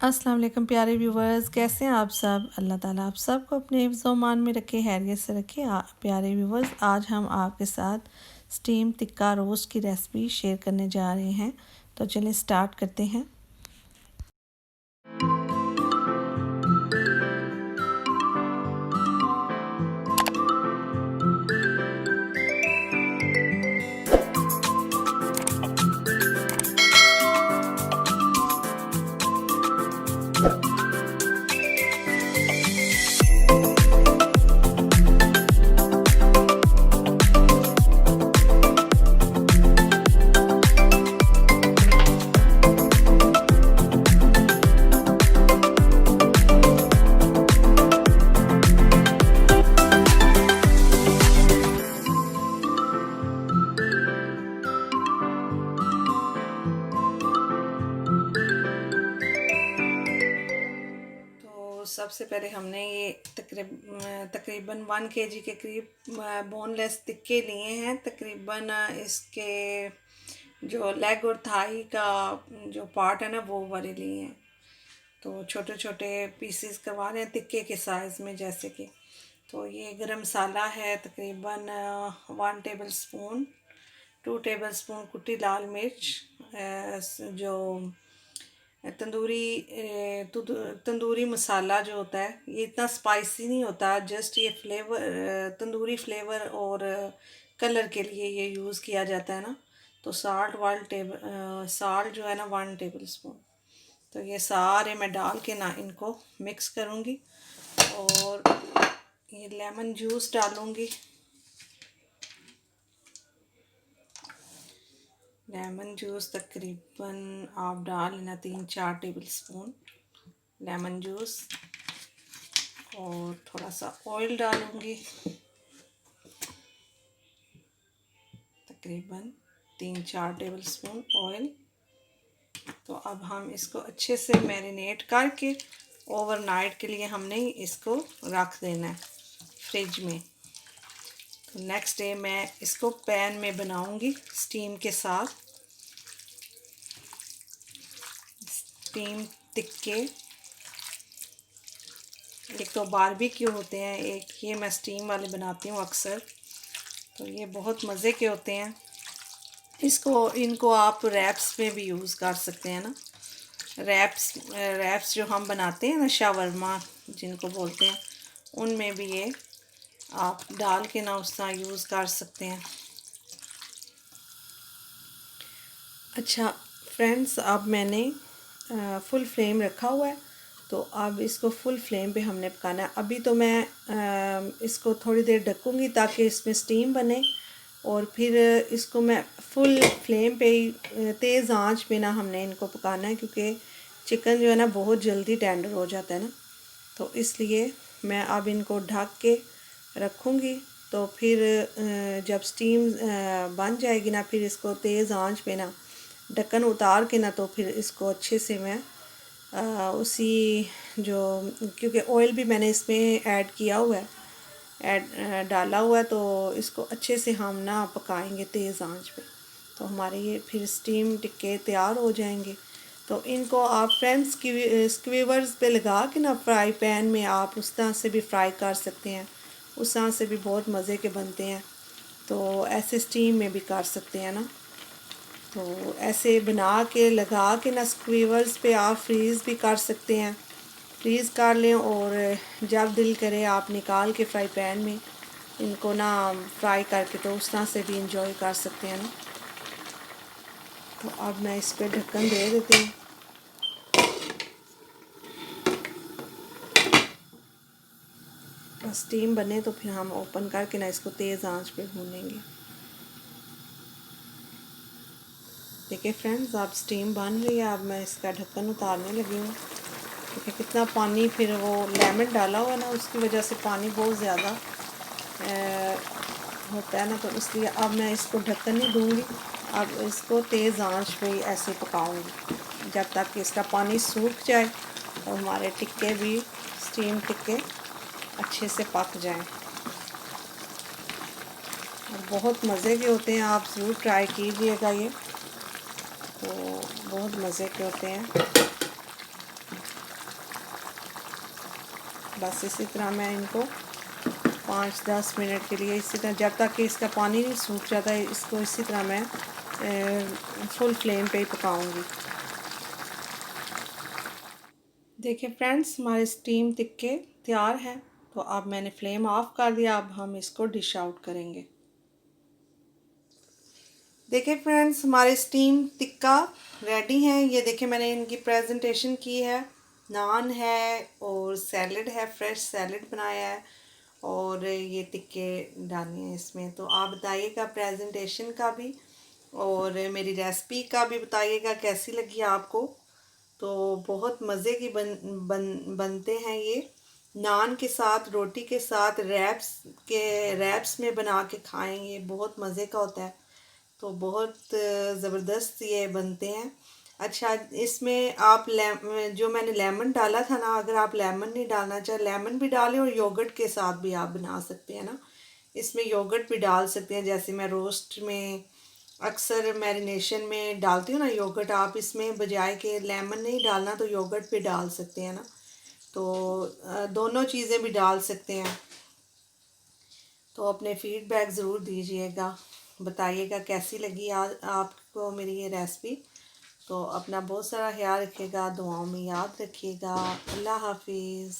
अस्सलाम वालेकुम प्यारे व्यूवर्स, कैसे हैं आप सब। अल्लाह ताला आप सबको अपने हिफ्ज़ व मान में रखे, हैरियत से रखे। प्यारे व्यूवर्स, आज हम आपके साथ स्टीम टिक्का रोस्ट की रेसिपी शेयर करने जा रहे हैं। तो चलिए स्टार्ट करते हैं। सबसे पहले हमने ये तकरीबन 1 kg के करीब बोनलेस टिक्के लिए हैं। तकरीबन इसके जो लेग और थाई का जो पार्ट है ना वो वाले लिए हैं। तो छोटे छोटे पीसेस करवा रहे हैं टिक्के के साइज़ में जैसे कि। तो ये गरम मसाला है तकरीबन 1 टेबल स्पून, 2 टेबल स्पून कुटी लाल मिर्च, जो तंदूरी मसाला जो होता है ये इतना स्पाइसी नहीं होता, जस्ट ये फ्लेवर तंदूरी फ्लेवर और कलर के लिए ये यूज़ किया जाता है ना। तो साल्ट जो है ना 1 टेबल स्पून। तो ये सारे मैं डाल के ना इनको मिक्स करूँगी और ये लेमन जूस डालूँगी। लेमन जूस तकरीबन आप डाल लेना 3-4 टेबल स्पून लेमन जूस। और थोड़ा सा ऑयल डालूँगी, तकरीबन 3-4 टेबल स्पून ऑयल। तो अब हम इसको अच्छे से मैरिनेट करके ओवरनाइट के लिए हमने इसको रख देना है फ्रिज में। तो नेक्स्ट डे मैं इसको पैन में बनाऊँगी स्टीम के साथ। स्टीम टिक्के, एक तो बारबेक्यू होते हैं, एक ये मैं स्टीम वाले बनाती हूँ अक्सर। तो ये बहुत मज़े के होते हैं। इनको आप रैप्स में भी यूज़ कर सकते हैं ना। रैप्स जो हम बनाते हैं ना, शावरमा जिनको बोलते हैं, उनमें भी ये आप डाल के ना उसका यूज़ कर सकते हैं। अच्छा फ्रेंड्स, अब मैंने फुल फ्लेम रखा हुआ है। तो अब इसको फुल फ्लेम पे हमने पकाना है। अभी तो मैं इसको थोड़ी देर ढकूँगी ताकि इसमें स्टीम बने, और फिर इसको मैं फुल फ्लेम पे ही तेज़ आंच पे ना हमने इनको पकाना है, क्योंकि चिकन जो है ना बहुत जल्दी टेंडर हो जाता है ना। तो इसलिए मैं अब इनको ढक के रखूँगी। तो फिर जब स्टीम बन जाएगी ना, फिर इसको तेज़ आंच पे ना ढक्कन उतार के ना, तो फिर इसको अच्छे से मैं उसी जो, क्योंकि ऑयल भी मैंने इसमें ऐड किया हुआ है, डाला हुआ है, तो इसको अच्छे से हम ना पकाएंगे तेज़ आंच पे। तो हमारे ये फिर स्टीम टिक्के तैयार हो जाएंगे। तो इनको आप फ्रेंड्स की स्क्वीवर्स पे लगा के ना फ्राई पैन में आप उस तरह से भी फ्राई कर सकते हैं। उस तरह से भी बहुत मज़े के बनते हैं। तो ऐसे स्टीम में भी कर सकते हैं ना। तो ऐसे बना के लगा के ना स्क्वीवर्स पे आप फ्रीज़ भी कर सकते हैं। फ्रीज़ कर लें और जब दिल करे आप निकाल के फ्राई पैन में इनको ना फ्राई करके तो उस तरह से भी इंजॉय कर सकते हैं ना। तो अब मैं इस पर ढक्कन दे देती हूँ। स्टीम बने तो फिर हम ओपन करके ना इसको तेज़ आंच पे भूनेंगे। देखिए फ्रेंड्स, अब स्टीम बन रही है। अब मैं इसका ढक्कन उतारने लगी हूँ, क्योंकि कितना पानी, फिर वो लेमन डाला हुआ ना उसकी वजह से पानी बहुत ज़्यादा होता है ना। तो इसलिए अब मैं इसको ढक्कन नहीं दूँगी। अब इसको तेज़ आंच पे ही ऐसे पकाऊंगी जब तक कि इसका पानी सूख जाए और हमारे टिक्के भी, स्टीम टिक्के अच्छे से पक जाएं। और बहुत मज़े के होते हैं, आप ज़रूर ट्राई कीजिएगा ये। तो बहुत मज़े के होते हैं। बस इसी तरह मैं इनको 5-10 मिनट के लिए इसी तरह, जब तक कि इसका पानी नहीं सूख जाता है, इसको इसी तरह मैं फुल फ्लेम पे ही पकाऊंगी। देखिए फ्रेंड्स, हमारे स्टीम टिक्के तैयार हैं। तो अब मैंने फ्लेम ऑफ कर दिया, अब हम इसको डिश आउट करेंगे। देखिए फ्रेंड्स, हमारे स्टीम टिक्का रेडी हैं। ये देखिए मैंने इनकी प्रेजेंटेशन की है। नान है और सैलड है, फ्रेश सैलड बनाया है और ये टिक्के डालने हैं इसमें। तो आप बताइएगा प्रेजेंटेशन का भी और मेरी रेसिपी का भी बताइएगा कैसी लगी आपको। तो बहुत मज़े की बनते हैं ये। नान के साथ, रोटी के साथ, रैप्स में बना के खाएं, ये बहुत मज़े का होता है। तो बहुत ज़बरदस्त ये बनते हैं। अच्छा, इसमें आप जो मैंने लेमन डाला था ना, अगर आप लेमन नहीं डालना चाहे लेमन भी डालें और योगर्ट के साथ भी आप बना सकते हैं ना। इसमें योगर्ट भी डाल सकते हैं, जैसे मैं रोस्ट में अक्सर मैरिनेशन में डालती हूँ ना योगर्ट, आप इसमें बजाय के लेमन नहीं डालना तो योगर्ट भी डाल सकते हैं ना। तो दोनों चीज़ें भी डाल सकते हैं। तो अपने फीडबैक ज़रूर दीजिएगा, बताइएगा कैसी लगी आपको मेरी ये रेसिपी। तो अपना बहुत सारा ख्याल रखिएगा, दुआओं में याद रखिएगा। अल्लाह हाफिज़।